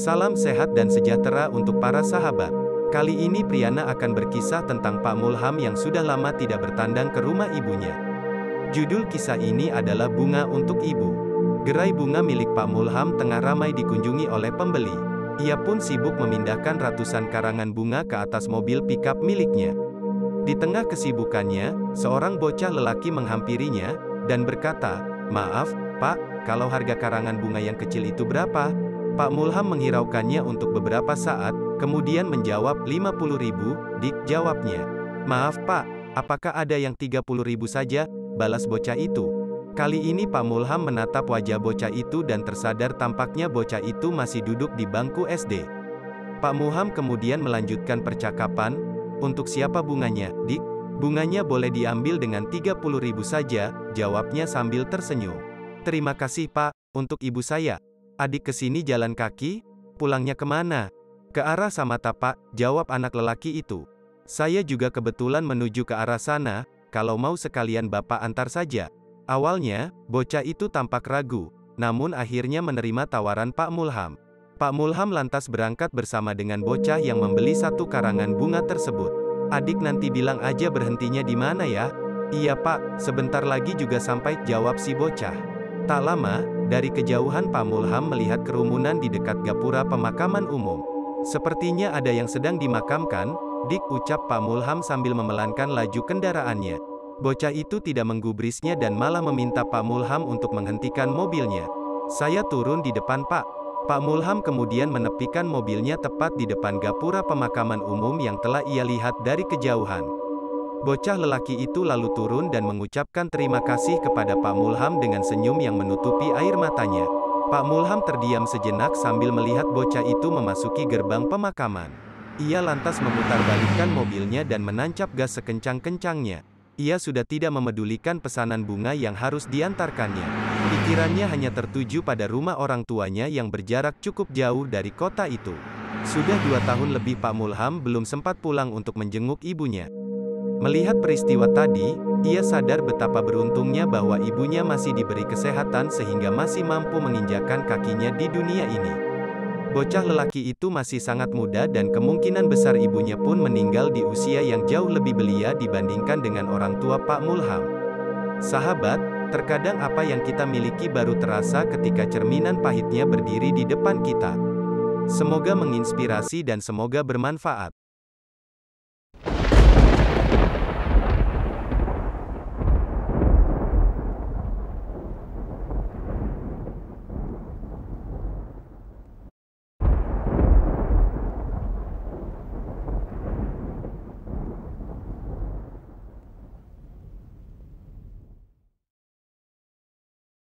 Salam sehat dan sejahtera untuk para sahabat. Kali ini Priyana akan berkisah tentang Pak Mulham yang sudah lama tidak bertandang ke rumah ibunya. Judul kisah ini adalah Bunga untuk Ibu. Gerai bunga milik Pak Mulham tengah ramai dikunjungi oleh pembeli. Ia pun sibuk memindahkan ratusan karangan bunga ke atas mobil pickup miliknya. Di tengah kesibukannya, seorang bocah lelaki menghampirinya, dan berkata, "Maaf, Pak, kalau harga karangan bunga yang kecil itu berapa?" Pak Mulham menghiraukannya untuk beberapa saat, kemudian menjawab, 50.000, Dik, jawabnya. "Maaf Pak, apakah ada yang 30.000 saja?" balas bocah itu. Kali ini Pak Mulham menatap wajah bocah itu dan tersadar tampaknya bocah itu masih duduk di bangku SD. Pak Mulham kemudian melanjutkan percakapan, "Untuk siapa bunganya, Dik?" "Bunganya boleh diambil dengan 30.000 saja," jawabnya sambil tersenyum. "Terima kasih Pak, untuk ibu saya. Adik kesini jalan kaki? Pulangnya kemana?" "Ke arah Samata Pak," jawab anak lelaki itu. "Saya juga kebetulan menuju ke arah sana, kalau mau sekalian Bapak antar saja." Awalnya, bocah itu tampak ragu, namun akhirnya menerima tawaran Pak Mulham. Pak Mulham lantas berangkat bersama dengan bocah yang membeli satu karangan bunga tersebut. "Adik nanti bilang aja berhentinya di mana ya?" "Iya Pak, sebentar lagi juga sampai," jawab si bocah. Tak lama, dari kejauhan Pak Mulham melihat kerumunan di dekat gapura pemakaman umum. "Sepertinya ada yang sedang dimakamkan, Dik," ucap Pak Mulham sambil memelankan laju kendaraannya. Bocah itu tidak menggubrisnya dan malah meminta Pak Mulham untuk menghentikan mobilnya. "Saya turun di depan Pak." Pak Mulham kemudian menepikan mobilnya tepat di depan gapura pemakaman umum yang telah ia lihat dari kejauhan. Bocah lelaki itu lalu turun dan mengucapkan terima kasih kepada Pak Mulham dengan senyum yang menutupi air matanya. Pak Mulham terdiam sejenak sambil melihat bocah itu memasuki gerbang pemakaman. Ia lantas memutarbalikkan mobilnya dan menancap gas sekencang-kencangnya. Ia sudah tidak memedulikan pesanan bunga yang harus diantarkannya. Pikirannya hanya tertuju pada rumah orang tuanya yang berjarak cukup jauh dari kota itu. Sudah 2 tahun lebih Pak Mulham belum sempat pulang untuk menjenguk ibunya. Melihat peristiwa tadi, ia sadar betapa beruntungnya bahwa ibunya masih diberi kesehatan sehingga masih mampu menginjakkan kakinya di dunia ini. Bocah lelaki itu masih sangat muda dan kemungkinan besar ibunya pun meninggal di usia yang jauh lebih belia dibandingkan dengan orang tua Pak Mulham. Sahabat, terkadang apa yang kita miliki baru terasa ketika cerminan pahitnya berdiri di depan kita. Semoga menginspirasi dan semoga bermanfaat.